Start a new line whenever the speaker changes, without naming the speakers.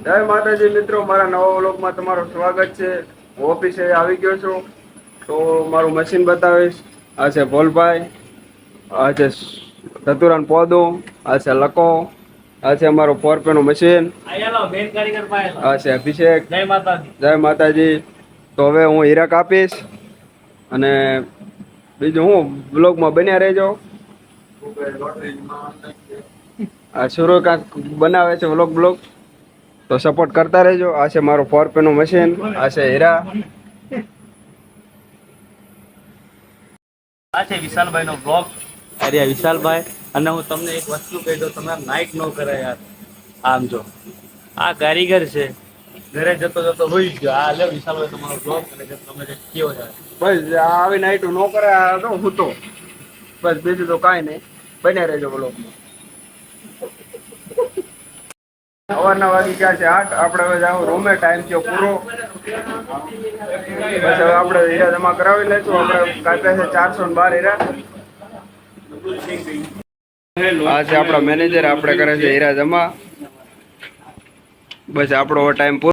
જય માતાજી મિત્રો, મારા નવા વ્લોગમાં તમારું સ્વાગત છે. હું ઓફિસે આવી ગયો છું, તો મારું મશીન બતાવીશ. આ છે ભોલભાઈ, આ છે ધતુરાન પોદો, આ છે લકો, આ છે અમારું 4P નું મશીન, આ છે અભિષેક. જય માતાજી. તો હવે હું હીરા કાપીશ અને બીજું હું બ્લોગમાં બન્યા રહેજો. આ સૂર્યકાંત બનાવે છે બ્લોગ, તો સપોર્ટ કરતા રહેજો. આ છે મારું 4P નું મશીન, આ છે હીરા.
આ છે વિશાલભાઈ નો બ્લોગ. અરે વિશાલભાઈ, અને હું તમને એક વસ્તુ કહી દઉં, તમે નાઈટ ન કરે યાર. આમ જો આ કારીગર છે, ઘરે જતો જતો હોઈ ગયો. આ લે વિશાલભાઈ તમારો બ્લોગ, તમે કેવો છે
બસ આવી નાઈટ નો કરે, આ તો હું તો બસ, બીજું તો કાંઈ નહીં. બન્યા રહેજો બ્લોગમાં. સવારના વાગી ગયા છે 8. આપણે હવે જાવ રૂમે, ટાઈમ થયો પૂરો. બસ હવે આપણે હીરા જમા કરાવી લઈશું. આપણે કાપ્યા છે 412 હીરા. આ છે આપણા મેનેજર, આપણે કરે છે હીરા જમા. બસ આપણો ટાઈમ પૂરો.